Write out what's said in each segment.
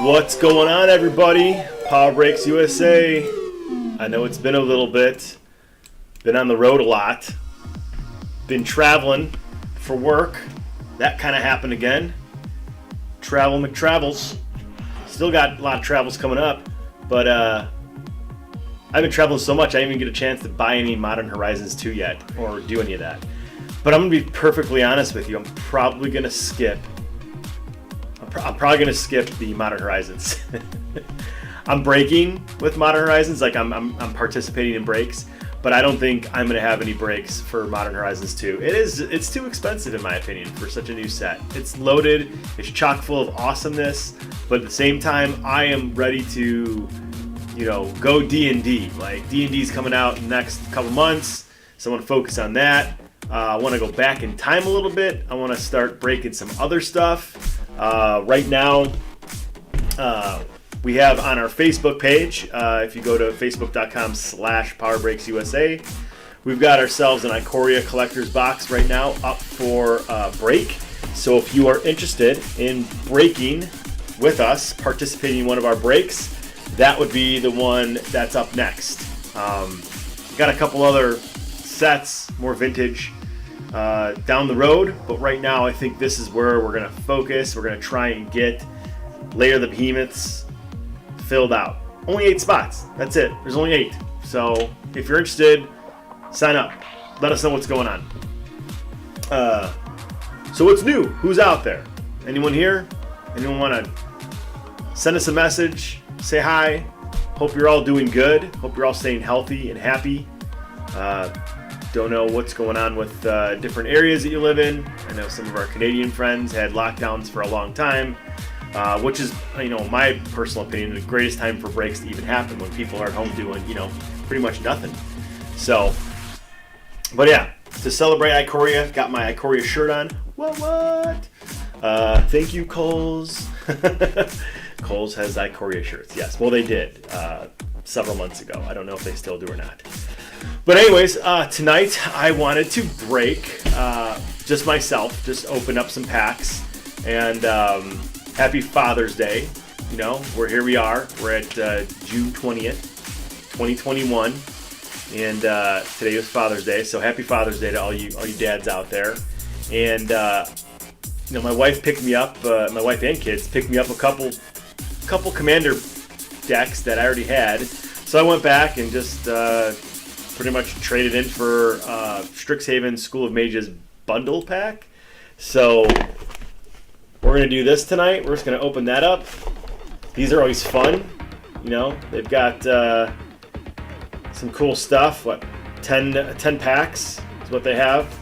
What's going on, everybody? Power Breaks USA. I know it's been a little bit. Been on the road a lot. Been traveling for work. That kind of happened again. Travel McTravels. Still got a lot of travels coming up, but I've been traveling so much I didn't even get a chance to buy any Modern Horizons 2 yet or do any of that. But I'm going to be perfectly honest with you. I'm probably going to skip the Modern Horizons. I'm breaking with Modern Horizons, like I'm participating in breaks, but I don't think I'm going to have any breaks for Modern Horizons 2. It's too expensive in my opinion for such a new set. It's loaded, it's chock full of awesomeness, but at the same time I am ready to, go D&D. Like D&D's coming out in the next couple months, so I want to focus on that. I want to go back in time a little bit. I want to start breaking some other stuff. Right now, we have on our Facebook page, if you go to facebook.com/PowerBreaksUSA, we've got ourselves an Ikoria Collector's Box right now up for break. So if you are interested in breaking with us, participating in one of our breaks, that would be the one that's up next. Got a couple other sets, more vintage, down the road, but right now I think this is where we're going to focus. We're going to try and get Lair of the Behemoths filled out. Only 8 spots. That's it. There's only 8. So if you're interested, sign up. Let us know what's going on. So what's new? Who's out there? Anyone here? Anyone want to send us a message? Say hi. Hope you're all doing good. Hope you're all staying healthy and happy. Don't know what's going on with different areas that you live in. I know some of our Canadian friends had lockdowns for a long time, which is, my personal opinion, the greatest time for breaks to even happen when people are at home doing, pretty much nothing. So, but yeah, to celebrate Ikoria, got my Ikoria shirt on. What? Thank you, Kohl's. Kohl's has Ikoria shirts. Yes, well they did several months ago. I don't know if they still do or not. But anyways, tonight I wanted to break just myself, just open up some packs, and happy Father's Day. Here we are. We're at June 20th, 2021, and today was Father's Day. So happy Father's Day to all you dads out there. And my wife picked me up. My wife and kids picked me up a couple Commander decks that I already had. So I went back and just pretty much traded in for Strixhaven School of Mages bundle pack. So we're gonna do this tonight. We're just gonna open that up. These are always fun. They've got some cool stuff. 10 packs is what they have.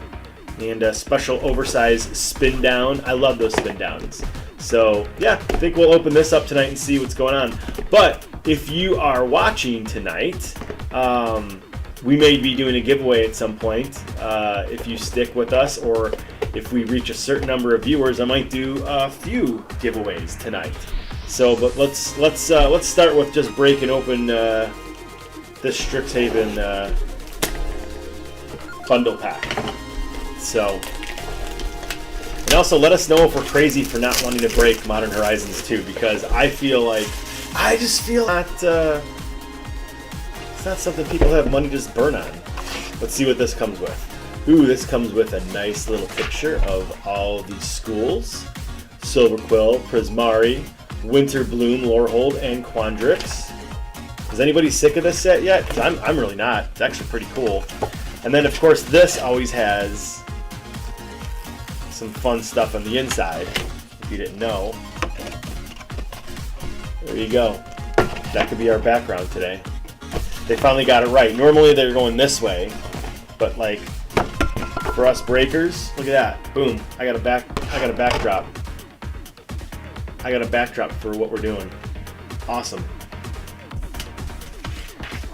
And a special oversized spin down. I love those spin downs. So yeah, I think we'll open this up tonight and see what's going on. But if you are watching tonight, we may be doing a giveaway at some point. If you stick with us, or if we reach a certain number of viewers, I might do a few giveaways tonight. So, but let's start with just breaking open this Strixhaven bundle pack. So, and also let us know if we're crazy for not wanting to break Modern Horizons 2, because I just feel that it's not something people have money to just burn on. Let's see what this comes with. Ooh, this comes with a nice little picture of all these schools: Silverquill, Prismari, Winterbloom, Lorehold, and Quandrix. Is anybody sick of this set yet? 'Cause I'm really not. It's actually pretty cool. And then, of course, this always has some fun stuff on the inside, if you didn't know. There you go. That could be our background today. They finally got it right. Normally they're going this way, but like for us breakers, look at that. Boom. I got a backdrop. I got a backdrop for what we're doing. Awesome.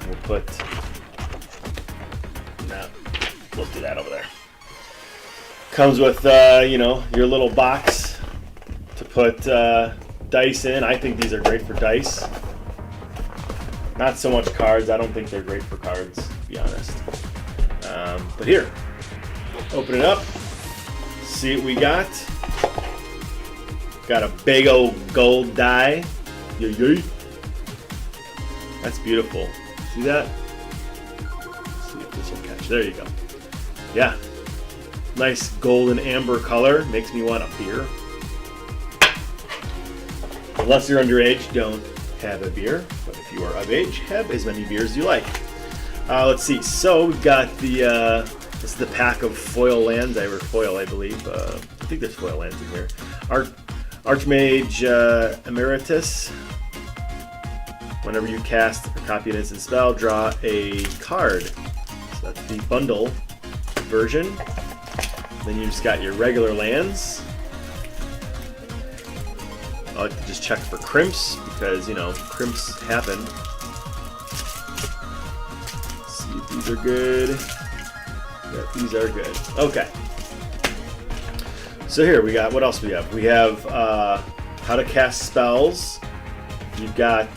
We'll put we'll do that over there. Comes with your little box to put dice in. I think these are great for dice. Not so much cards. I don't think they're great for cards, to be honest. But here, open it up. See what we got. Got a big old gold die. Yay, yay. That's beautiful. See that? Let's see if this will catch. There you go. Yeah. Nice golden amber color. Makes me want a beer. Unless you're underage, don't have a beer. But if you are of age, have as many beers as you like. Let's see. So we've got this is the pack of foil lands. Foil, I believe. I think there's foil lands in here. Archmage Emeritus. Whenever you cast a copy of an instant spell, draw a card. So that's the bundle version. Then you just got your regular lands. I like to just check for crimps, because, crimps happen. Let's see if these are good. Yeah, these are good. Okay. So here we got, what else we have? We have how to cast spells. You've got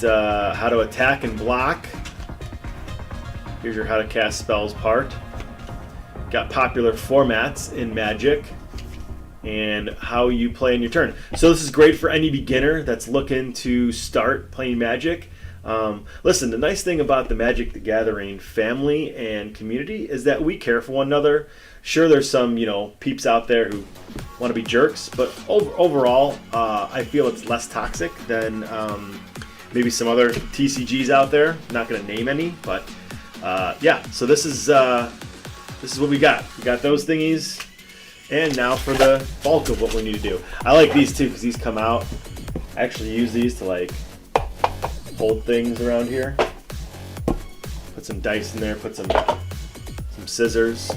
how to attack and block. Here's your how to cast spells part. Got popular formats in Magic and how you play in your turn. So this is great for any beginner that's looking to start playing Magic. Listen, the nice thing about the Magic the Gathering family and community is that we care for one another. Sure, there's some, peeps out there who want to be jerks, but overall, I feel it's less toxic than maybe some other TCGs out there. I'm not going to name any, but yeah. So this is what we got. We got those thingies, and now for the bulk of what we need to do. I like these too because these come out. I actually use these to like hold things around here. Put some dice in there. Put some scissors.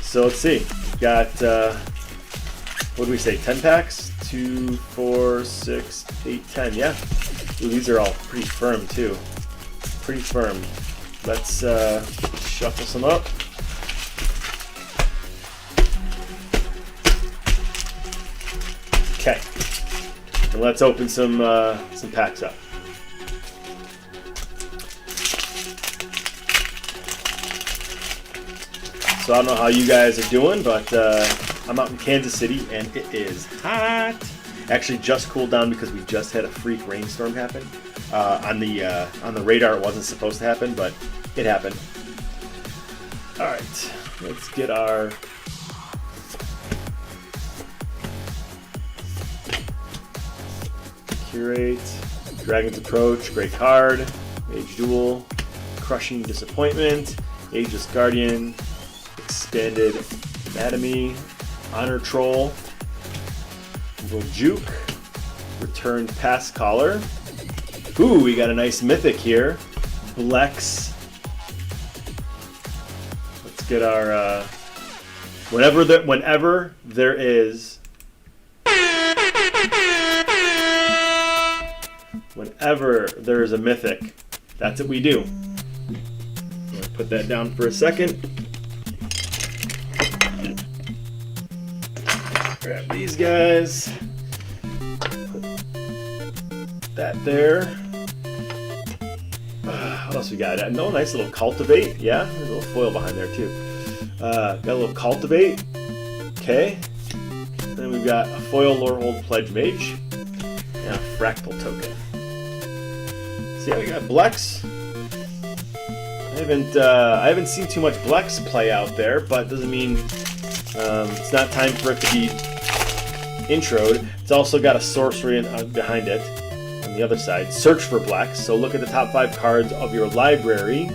So let's see. We've got what do we say? 10 packs? 2, 4, 6, 8, 10. Yeah. Ooh, these are all pretty firm too. Pretty firm. Let's shuffle some up. Okay. And let's open some packs up. So I don't know how you guys are doing, but I'm out in Kansas City and it is hot. Actually, just cooled down because we just had a freak rainstorm happen. On the radar, it wasn't supposed to happen, but it happened. All right, let's get our Curate. Dragon's Approach, great card. Mage Duel. Crushing Disappointment. Ageless Guardian. Expanded Anatomy. Honor Troll. Little Juke. Returned Past Caller. Ooh, we got a nice mythic here. Blex. Let's get our whenever there is a mythic, that's what we do. I'm gonna put that down for a second. Grab these guys. Put that there. What else we got? No, nice little Cultivate. Yeah, there's a little foil behind there too. Got a little Cultivate. Okay. Then we've got a foil Lorehold Pledge Mage and a Fractal Token. So yeah, we got Blex. I haven't seen too much Blex play out there, but doesn't mean it's not time for it to be introed. It's also got a sorcery behind it. On the other side, search for Blex. So look at the top 5 cards of your library.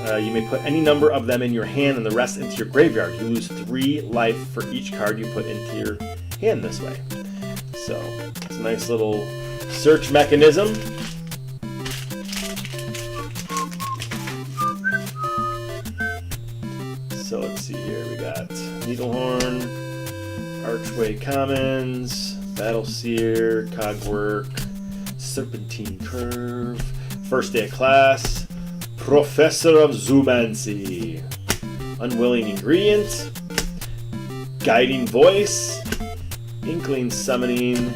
You may put any number of them in your hand and the rest into your graveyard. You lose 3 life for each card you put into your hand this way. So it's a nice little search mechanism. So let's see here. We got Needlehorn, Archway Commons, Battleseer, Cogwork, Serpentine Curve, First Day of Class, Professor of Zoomancy, Unwilling Ingredient, Guiding Voice, Inkling Summoning,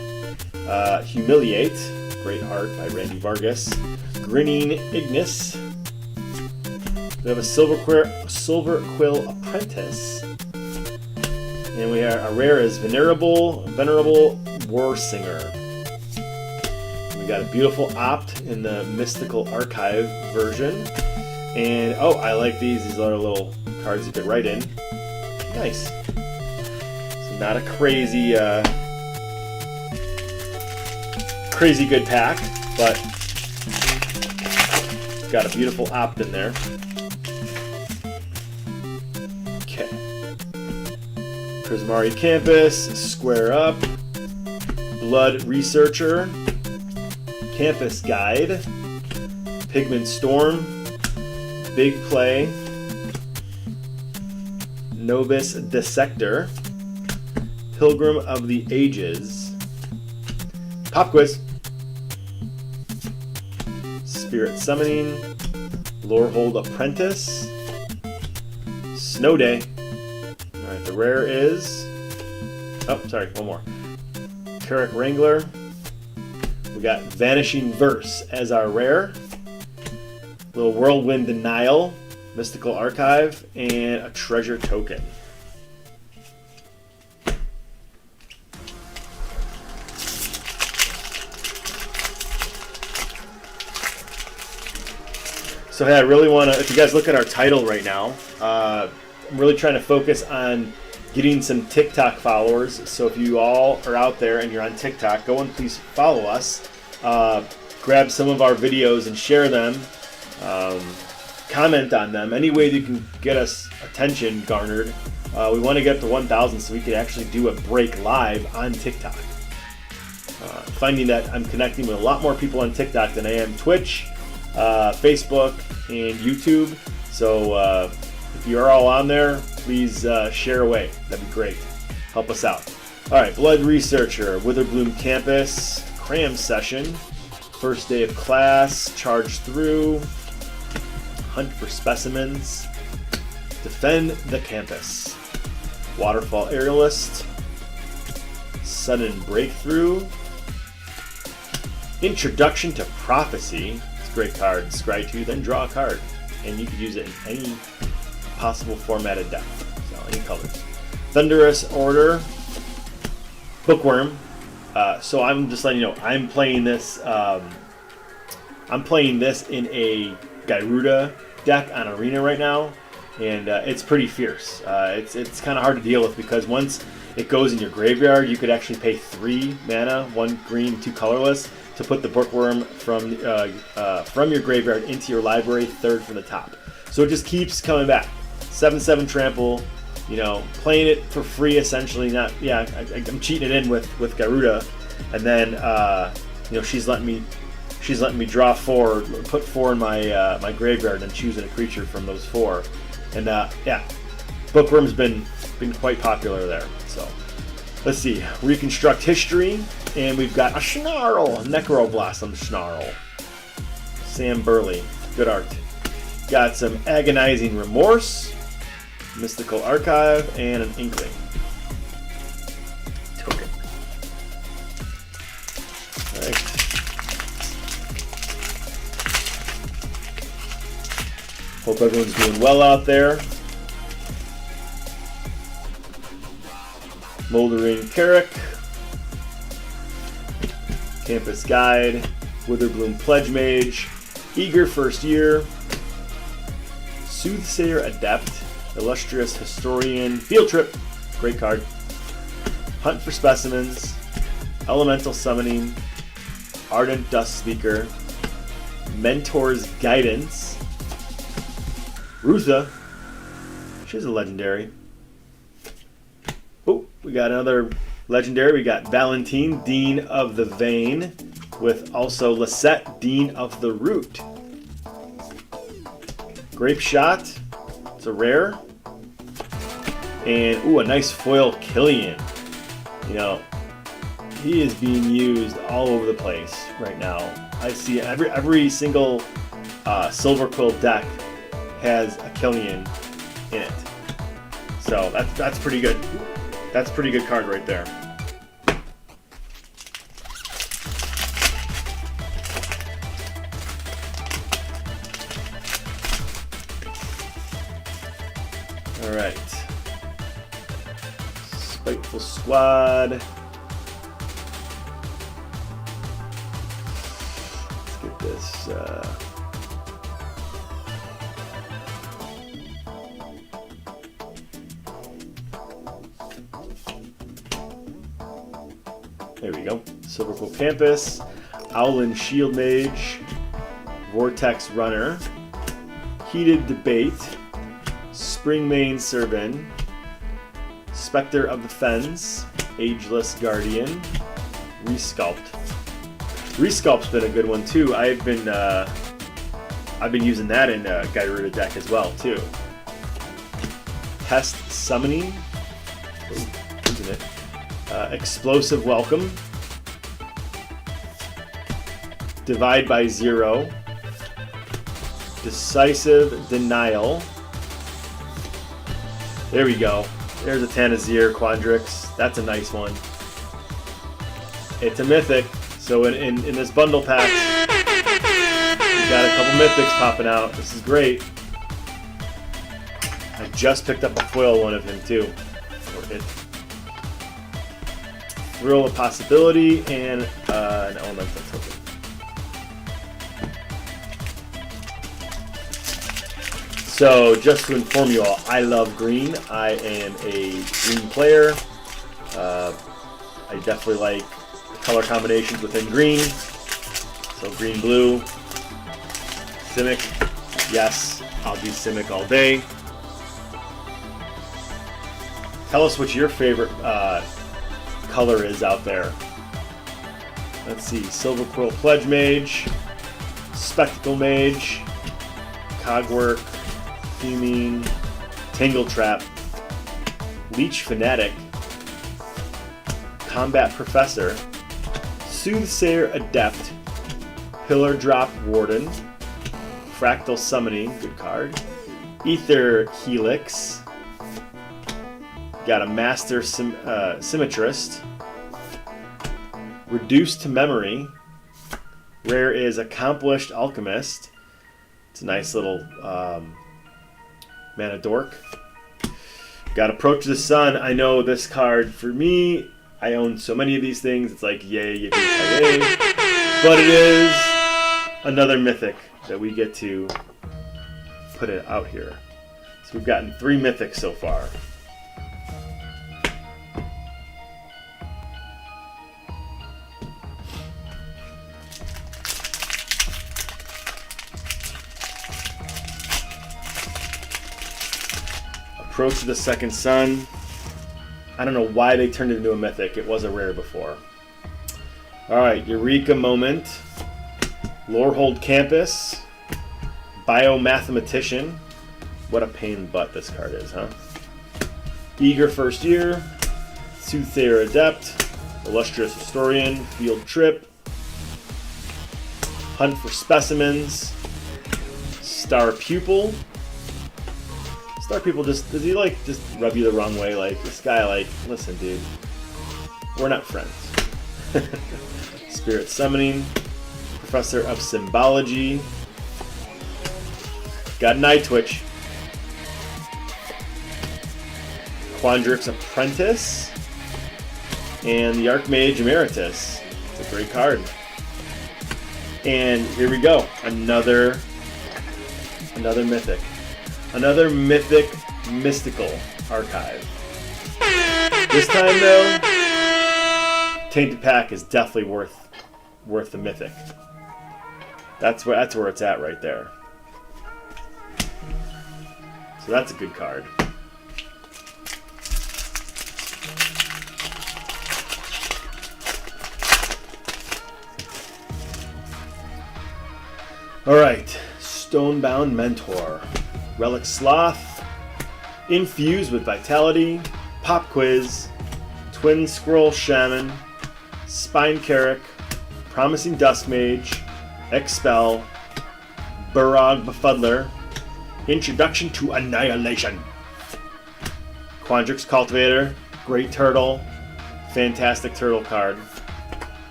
Humiliate, great art by Randy Vargas, Grinning Ignis. We have a Silver Quill Apprentice. And we have a rare is Venerable War Singer. We got a beautiful Opt in the Mystical Archive version. And oh, I like these. These are little cards you could write in. Nice. So not a crazy good pack, but got a beautiful Opt in there. Okay. Prismari Campus, Square Up, Blood Researcher, Campus Guide, Pigment Storm, Big Play, Novus Dissector, Pilgrim of the Ages, Pop Quiz, Spirit Summoning, Lorehold Apprentice, Snow Day. Alright, the rare is... Oh, sorry, one more. Carrick Wrangler. We got Vanishing Verse as our rare. Little Whirlwind Denial, Mystical Archive, and a Treasure Token. So hey, I really want to, if you guys look at our title right now, I'm really trying to focus on getting some TikTok followers. So if you all are out there and you're on TikTok, go and please follow us. Grab some of our videos and share them. Comment on them. Any way that you can get us attention garnered. We want to get to 1,000 so we can actually do a break live on TikTok. Finding that I'm connecting with a lot more people on TikTok than I am Twitch, Facebook, and YouTube. So if you're all on there, please share away. That'd be great. Help us out. All right, Blood Researcher, Witherbloom Campus, Cram Session, First Day of Class, Charge Through, Hunt for Specimens, Defend the Campus, Waterfall Aerialist, Sudden Breakthrough, Introduction to Prophecy. It's a great card. Scry 2, then draw a card. And you could use it in any possible formatted deck. So any colors. Thunderous Order, Bookworm. So I'm just letting you know, I'm playing this in a Gyruda deck on Arena right now, and it's pretty fierce. It's kind of hard to deal with because once it goes in your graveyard. You could actually pay 3 mana, 1 green, 2 colorless, to put the Bookworm from your graveyard into your library, 3rd from the top. So it just keeps coming back. 7/7 trample, you know, playing it for free essentially. Not, yeah, I'm cheating it in with Garuda, and then you know, she's letting me draw 4, put 4 in my my graveyard, and choosing a creature from those 4. And yeah, Bookworm's been quite popular there. So let's see, reconstruct history, and we've got a Snarl, Necroblossom Snarl. Sam Burley, good art. Got some Agonizing Remorse, Mystical Archive, and an Inkling token. All right. Hope everyone's doing well out there. Moldering Carrick, Campus Guide, Witherbloom Pledge Mage, Eager First Year, Soothsayer Adept, Illustrious Historian, Field Trip, great card, Hunt for Specimens, Elemental Summoning, Ardent Dust Speaker, Mentor's Guidance, Rutha, she's a legendary. Oh, we got another legendary. We got Valentine, Dean of the Vein, with also Lisette, Dean of the Root. Grape Shot, it's a rare. And, ooh, a nice foil Killian. You know, he is being used all over the place right now. I see every single Silver Quill deck has a Killian in it. So that's pretty good. That's a pretty good card right there. All right. Spiteful Squad. Let's get this. There we go. Silver Quill Campus, Owlin Shield Mage, Vortex Runner, Heated Debate, Springmane Serban, Spectre of the Fens, Ageless Guardian, Resculpt. Resculpt's been a good one too. I've been using that in Garuda deck as well too. Pest Summoning. Ooh, isn't it? Explosive Welcome, Divide by Zero, Decisive Denial. There we go. There's a Tanazir Quandrix. That's a nice one. It's a mythic, so in this bundle pack, we've got a couple mythics popping out. This is great. I just picked up a foil one of him too. Or it. Thrill of Possibility, and an Elemental token. So, just to inform you all, I love green. I am a green player. I definitely like the color combinations within green. So, green-blue. Simic. Yes, I'll do Simic all day. Tell us what your favorite color is out there. Let's see, Silver Quill Pledge Mage, Spectacle Mage, Cogwork, Fuming, Tangle Trap, Leech Fanatic, Combat Professor, Soothsayer Adept, Pillar Drop Warden, Fractal Summoning, good card, Ether Helix, got a Master Symmetrist, Reduced to Memory, rare is Accomplished Alchemist. It's a nice little mana dork. Got Approach the Sun. I know this card, for me, I own so many of these things, it's like yay, yay. But it is another mythic that we get to put it out here. So we've gotten 3 mythics so far. Approach of the Second Sun. I don't know why they turned it into a mythic. It was a rare before. Alright, Eureka Moment. Lorehold Campus. Biomathematician. What a pain in the butt this card is, huh? Eager First Year. Soothsayer Adept. Illustrious Historian. Field Trip. Hunt for Specimens. Star Pupil. Star Pupil does he like just rub you the wrong way? Like, this guy, like, listen, dude, we're not friends. Spirit Summoning. Professor of Symbology. Got Night Twitch. Quandrix Apprentice. And the Archmage Emeritus. It's a great card. And here we go. Another mythic. Another mythic mystical archive. This time though, Tainted Pack is definitely worth the mythic. That's where it's at right there. So that's a good card. Alright, Stonebound Mentor. Relic Sloth. Infused with Vitality. Pop Quiz. Twin Scroll Shaman. Spine Carrick. Promising Duskmage. Expel. Burrog Befuddler. Introduction to Annihilation. Quandrix Cultivator. Great Turtle. Fantastic turtle card.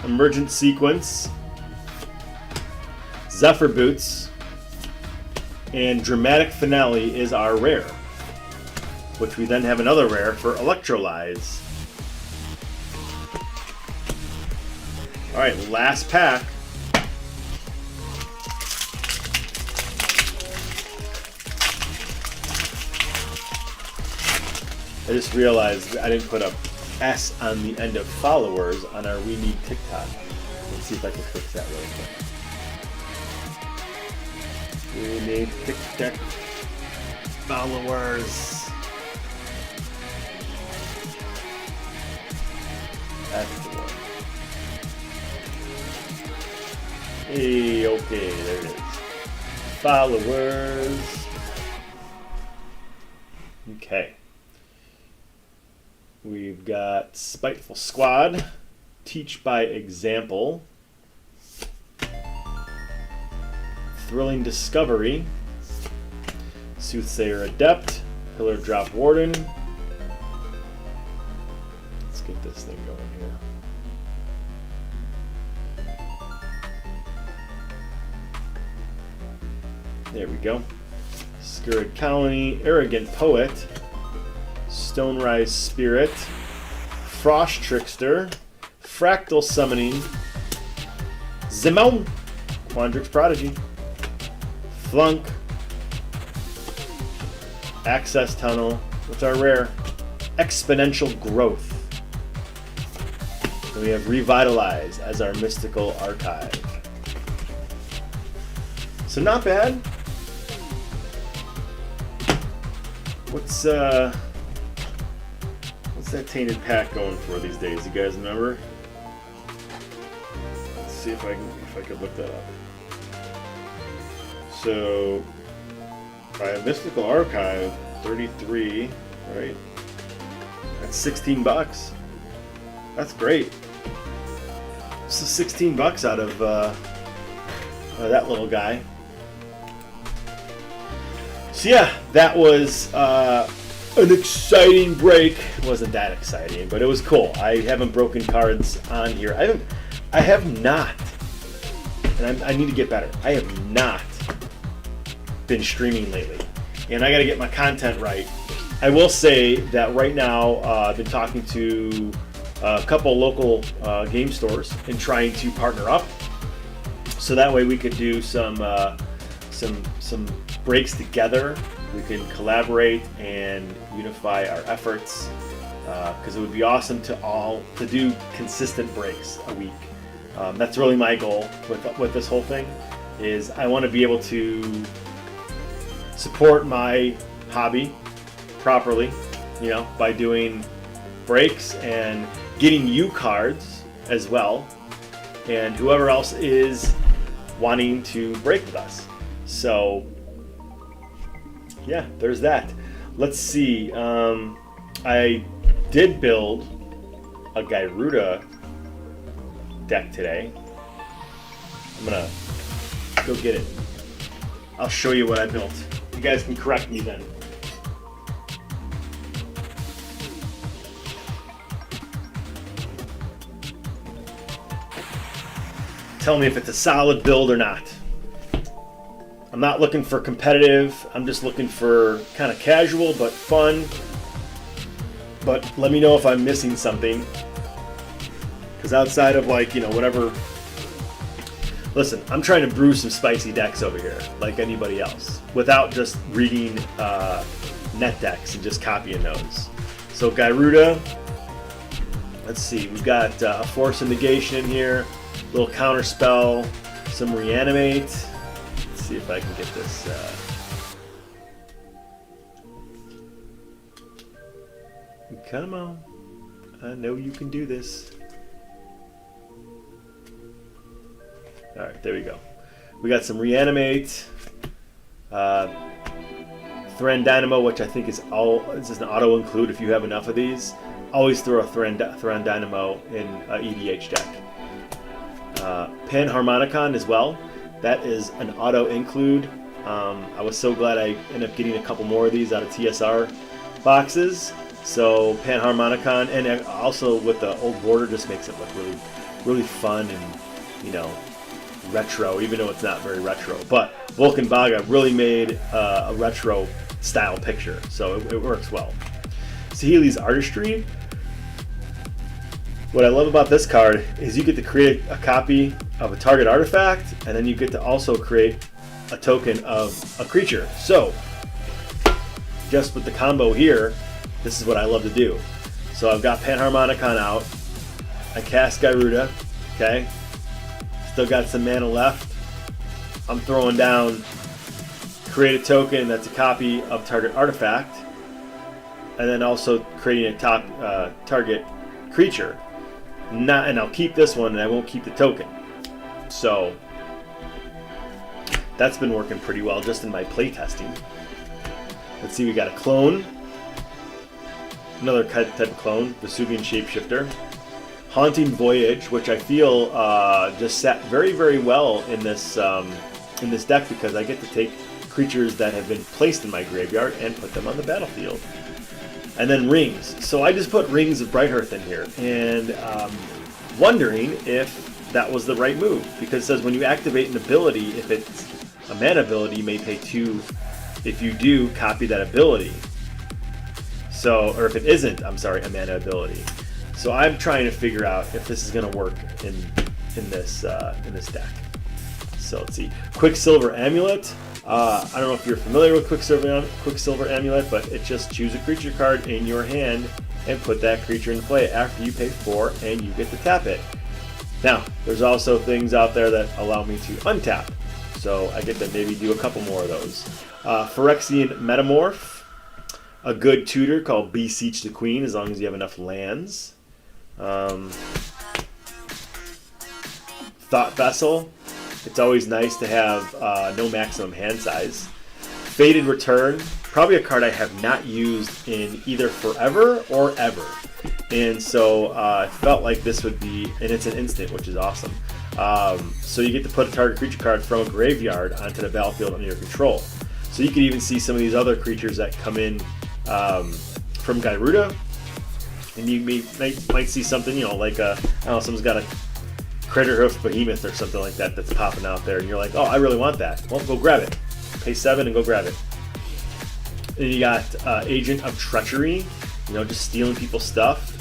Emergent Sequence. Zephyr Boots. And Dramatic Finale is our rare, which we then have another rare for Electrolyze. Alright, last pack. I just realized I didn't put a S on the end of followers on our We Need TikTok. Let's see if I can fix that really quick. We need TikTok followers. That's the one. Hey, okay, there it is. Followers. Okay. We've got Spiteful Squad, Teach by Example, Thrilling Discovery, Soothsayer Adept, Pillar Drop Warden. Let's get this thing going here. There we go. Scurrid Colony, Arrogant Poet, Stonerise Spirit, Frost Trickster, Fractal Summoning, Zimon, Quandrix Prodigy, Flunk, Access Tunnel, what's our rare? Exponential Growth. And we have Revitalize as our mystical archive. So not bad. What's that Tainted Pack going for these days? You guys remember? Let's see if I could look that up. So, by a mystical archive, 33, right? That's $16. That's great. So $16 out of that little guy. So yeah, that was an exciting break. It wasn't that exciting, but it was cool. I haven't broken cards on here. I have not, and I need to get better. I have not been streaming lately, and I got to get my content right. I will say that right now I've been talking to a couple local game stores and trying to partner up, so that way we could do some breaks together. We can collaborate and unify our efforts, because it would be awesome to do consistent breaks a week. That's really my goal with this whole thing. Is I want to be able to support my hobby properly, you know, by doing breaks and getting you cards as well, and whoever else is wanting to break with us. So yeah, there's that. Let's see. I did build a Gyruda deck today. I'm gonna go get it. I'll show you what I built. You guys can correct me then. Tell me if it's a solid build or not. I'm not looking for competitive. I'm just looking for kind of casual but fun. But let me know if I'm missing something. Because outside of, like, you know, whatever. Listen, I'm trying to brew some spicy decks over here, like anybody else, without just reading net decks and just copying those. So Gyruda, let's see, we've got a Force of Negation in here, little counter spell, some Reanimate. Let's see if I can get this. Come on, I know you can do this. All right, there we go. We got some Reanimate, Thran Dynamo, which I think is this is an auto include if you have enough of these. Always throw a Thran Dynamo in EDH deck. Panharmonicon as well. That is an auto include. I was so glad I ended up getting a couple more of these out of TSR boxes. So Panharmonicon, and also with the old border, just makes it look really, really fun and, you know, retro, even though it's not very retro. But Vulcan Baga really made a retro style picture, so it works well. Saheeli's Artistry. What I love about this card is you get to create a copy of a target artifact, and then you get to also create a token of a creature. So just with the combo here, this is what I love to do. So I've got Panharmonicon out. I cast Gyruda, okay? Still got some mana left. I'm throwing down create a token that's a copy of target artifact, and then also creating a target creature. And I'll keep this one, and I won't keep the token. So that's been working pretty well just in my playtesting. Let's see, we got a clone. Another type of clone, Vesuvian Shapeshifter. Haunting Voyage, which I feel just sat very, very well in this deck, because I get to take creatures that have been placed in my graveyard and put them on the battlefield. And then Rings. So I just put Rings of Brighthearth in here, and wondering if that was the right move, because it says when you activate an ability, if it's a mana ability, you may pay 2. If you do, copy that ability. So, or if it isn't, I'm sorry, a mana ability. So I'm trying to figure out if this is going to work in this deck. So let's see. Quicksilver Amulet. I don't know if you're familiar with Quicksilver Amulet, but it just choose a creature card in your hand and put that creature in play after you pay 4, and you get to tap it. Now, there's also things out there that allow me to untap, so I get to maybe do a couple more of those. Phyrexian Metamorph. A good tutor called Beseech the Queen, as long as you have enough lands. Thought Vessel. It's always nice to have no maximum hand size. Faded Return. Probably a card I have not used in either forever or ever. And so I felt like this would be, and it's an instant, which is awesome. So you get to put a target creature card from a graveyard onto the battlefield under your control. So you can even see some of these other creatures that come in from Gyruda, and you might see something, you know, like I don't know, someone's got a Craterhoof Behemoth or something like that that's popping out there, and you're like, oh, I really want that. Well, go grab it. Pay 7 and go grab it. And you got Agent of Treachery, you know, just stealing people's stuff.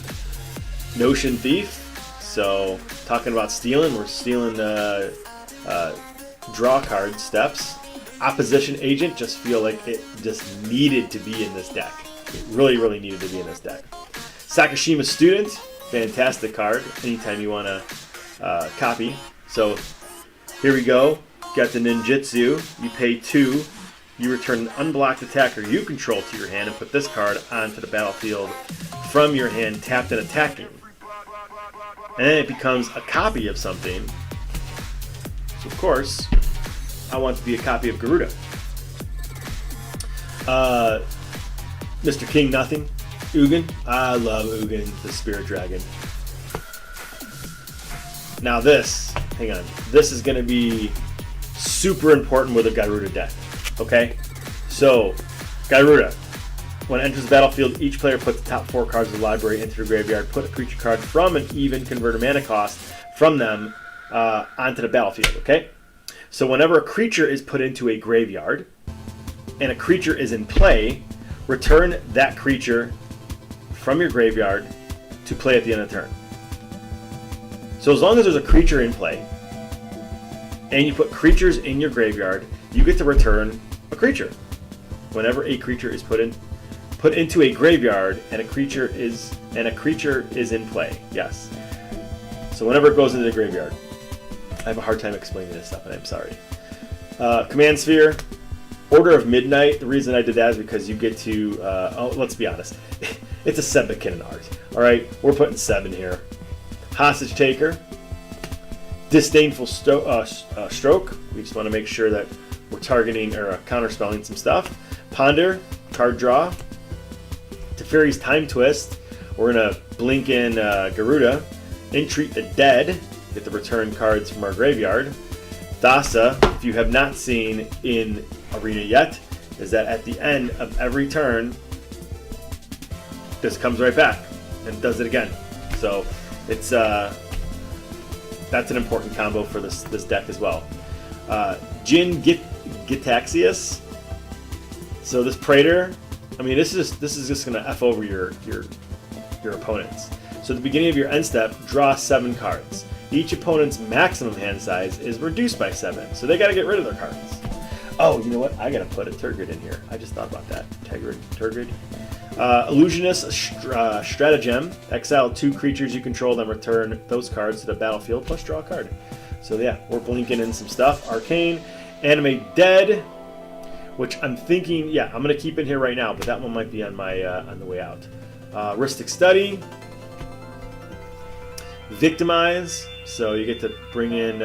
Notion Thief. So talking about stealing, we're stealing draw card steps. Opposition Agent, just feel like it just needed to be in this deck. It really, really needed to be in this deck. Sakashima Student, fantastic card. Anytime you want to copy. So here we go. Got the Ninjutsu. You pay 2, you return an unblocked attacker you control to your hand and put this card onto the battlefield from your hand tapped and attacking. And then it becomes a copy of something. So of course, I want to be a copy of Garuda. Mr. King Nothing. Ugin. I love Ugin, the Spirit Dragon. Now this, hang on, this is going to be super important with a Garuda deck. Okay? So, Garuda. When it enters the battlefield, each player puts the top 4 cards of the library into the graveyard, put a creature card from an even converted mana cost from them onto the battlefield, okay? So whenever a creature is put into a graveyard and a creature is in play, return that creature from your graveyard to play at the end of the turn. So as long as there's a creature in play and you put creatures in your graveyard, you get to return a creature. Whenever a creature is put into a graveyard and a creature is in play. Yes. So whenever it goes into the graveyard. I have a hard time explaining this stuff, and I'm sorry. Command Sphere, Order of Midnight. The reason I did that is because you get to. Let's be honest, it's a 7 McKinnon art. All right, we're putting 7 here. Hostage Taker, Disdainful Stroke. We just want to make sure that we're targeting or counterspelling some stuff. Ponder, card draw. Teferi's Time Twist. We're gonna blink in Garuda. Entreat the Dead. Get the return cards from our graveyard. Thassa, if you have not seen in Arena yet, is that at the end of every turn, this comes right back and does it again. So it's that's an important combo for this deck as well. Jin Gitaxias. So this Praetor, I mean, this is just gonna F over your opponents. So at the beginning of your end step, draw 7 cards. Each opponent's maximum hand size is reduced by 7, so they got to get rid of their cards. Oh, you know what? I got to put a Turgid in here. I just thought about that. Turgid. Illusionist Stratagem. Exile 2 creatures you control, then return those cards to the battlefield, plus draw a card. So yeah, we're blinking in some stuff. Arcane. Animate Dead, which I'm thinking, yeah, I'm going to keep in here right now, but that one might be on my on the way out. Rhystic Study. Victimize. So you get to bring in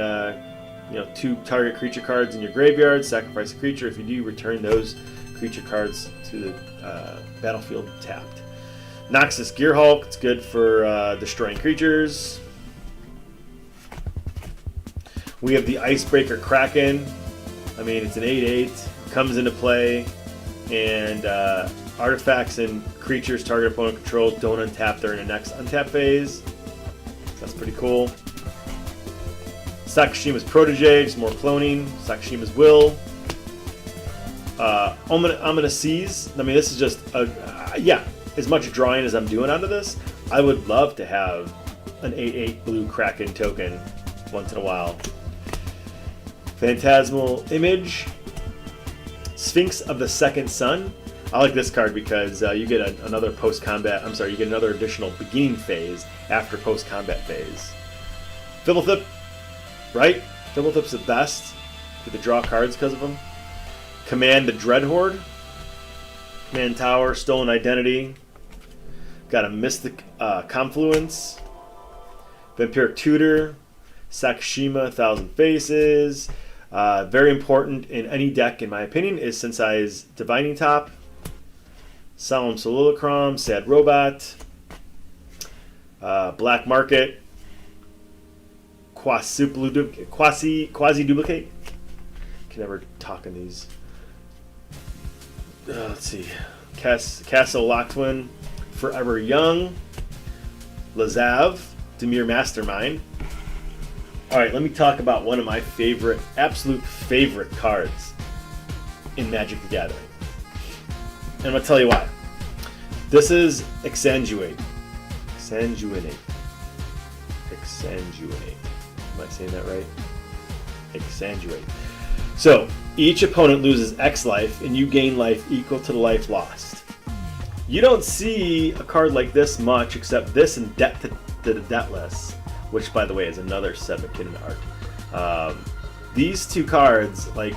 2 target creature cards in your graveyard, sacrifice a creature. If you do, return those creature cards to the battlefield tapped. Noxus Gearhulk, it's good for destroying creatures. We have the Icebreaker Kraken. I mean, it's an 8/8, comes into play, and artifacts and creatures target opponent controls don't untap during the next untap phase. That's pretty cool. Sakushima's Protege, just more cloning. Sakushima's Will. I'm gonna seize. I mean, this is just as much drawing as I'm doing out of this, I would love to have an 8/8 blue Kraken token once in a while. Phantasmal Image. Sphinx of the Second Sun. I like this card because you get another post-combat. I'm sorry, you get another additional beginning phase after post-combat phase. Fibblethip, right? Fibblethip's the best. Get to draw cards because of him. Command the Dreadhorde. Command Tower, Stolen Identity. Got a Mystic Confluence. Vampiric Tutor. Sakushima, 1,000 Faces. Very important in any deck, in my opinion, is Sensei's Divining Top. Solemn Soliloquy, Sad Robot, Black Market, Quasi Duplicate. Can never talk in these. Let's see. Castle Locked-Twin, Forever Young, Lazav, Dimir Mastermind. Alright, let me talk about one of my absolute favorite cards in Magic the Gathering. And I'm going to tell you why. This is Exsanguinate. Exsanguinate. Am I saying that right? Exsanguinate. So, each opponent loses X life, and you gain life equal to the life lost. You don't see a card like this much, except this and Debt to the Debtless, which, by the way, is another Seth McKinnon art. These 2 cards, like,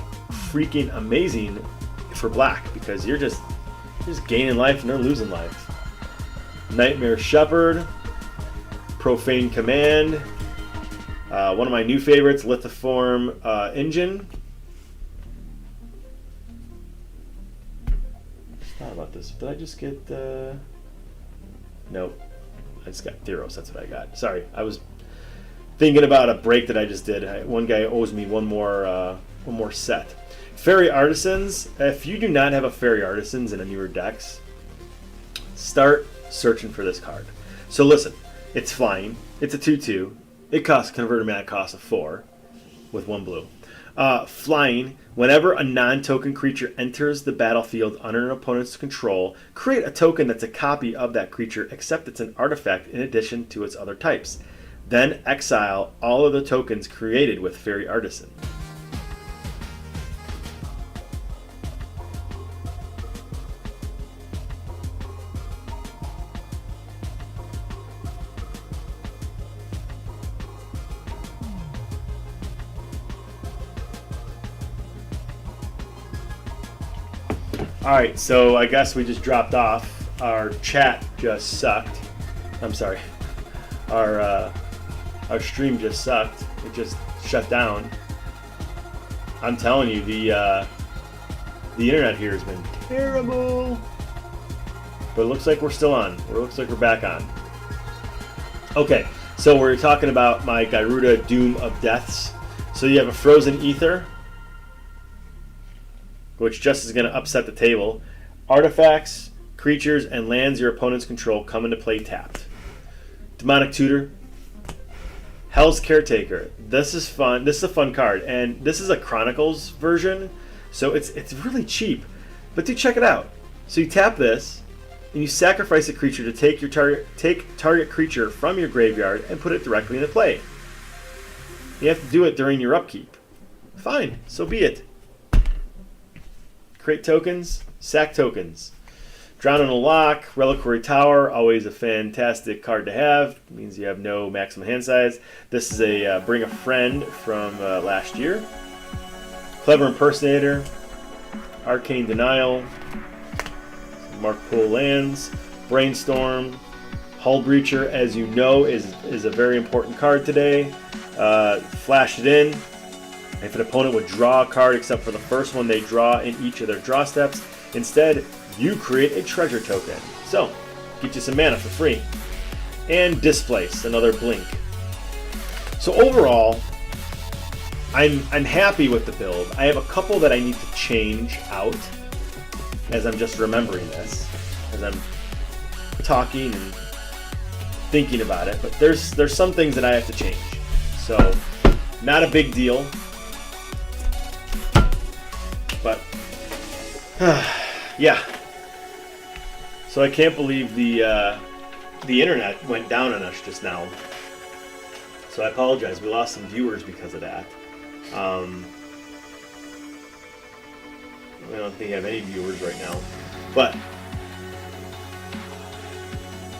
freaking amazing. for black because you're just gaining life and they're losing life. Nightmare Shepherd, Profane Command, one of my new favorites, Lithiform Engine. Thought about this. Did I just get nope. I just got Theros. That's what I got. Sorry, I was thinking about a break that I just did. One guy owes me one more set. Fairy Artisans. If you do not have a Fairy Artisans in any of your decks, start searching for this card. So listen, it's flying. It's a 2/2. It costs converted mana cost of 4 with 1 blue. Flying. Whenever a non-token creature enters the battlefield under an opponent's control, create a token that's a copy of that creature, except it's an artifact in addition to its other types. Then exile all of the tokens created with Fairy Artisan. Alright, so I guess we just dropped off. Our chat just sucked. I'm sorry. Our stream just sucked. It just shut down. I'm telling you, the internet here has been terrible. But it looks like we're still on. It looks like we're back on. Okay, so we're talking about my Gyruda Doom of Deaths. So you have a Frozen Ether, which just is going to upset the table. Artifacts, creatures, and lands your opponent's control come into play tapped. Demonic Tutor. Hell's Caretaker. This is fun. This is a fun card, and this is a Chronicles version, so it's really cheap. But do check it out. So you tap this, and you sacrifice a creature to take target creature from your graveyard and put it directly into play. You have to do it during your upkeep. Fine, so be it. Create tokens, sack tokens. Drown in a Lock, Reliquary Tower, always a fantastic card to have. It means you have no maximum hand size. This is a Bring a Friend from last year. Clever Impersonator, Arcane Denial, Mark Pool Lands, Brainstorm, Hull Breacher, as you know, is a very important card today. Flash it in. If an opponent would draw a card except for the first one they draw in each of their draw steps, instead, you create a treasure token. So, get you some mana for free. And Displace, another blink. So overall, I'm happy with the build. I have a couple that I need to change out as I'm just remembering this, as I'm talking and thinking about it. But there's some things that I have to change. So, not a big deal. But yeah, so I can't believe the internet went down on us just now. So I apologize. We lost some viewers because of that. I don't think I have any viewers right now, but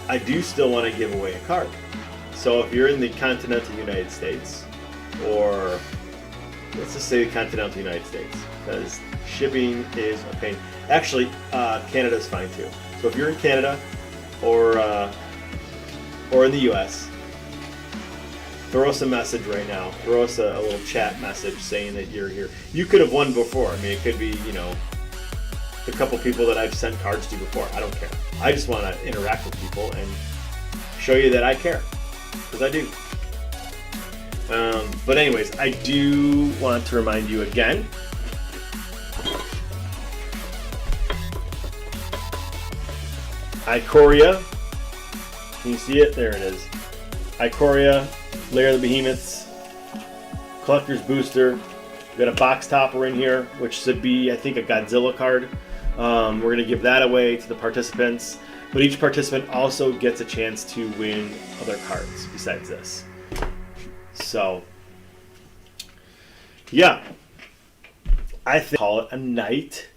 I do still want to give away a card. So if you're in the continental United States, or let's just say the continental United States, because shipping is a pain. Actually, Canada's fine too. So if you're in Canada or in the US, throw us a message right now. Throw us a little chat message saying that you're here. You could have won before. I mean, it could be, the couple people that I've sent cards to before. I don't care. I just want to interact with people and show you that I care, because I do. But anyways, I do want to remind you again. Ikoria. Can you see it? There it is. Ikoria, Lair of the Behemoths, Collector's Booster. We've got a Box Topper in here, which should be, I think, a Godzilla card. We're going to give that away to the participants. But each participant also gets a chance to win other cards besides this. So, yeah. I think call it a night.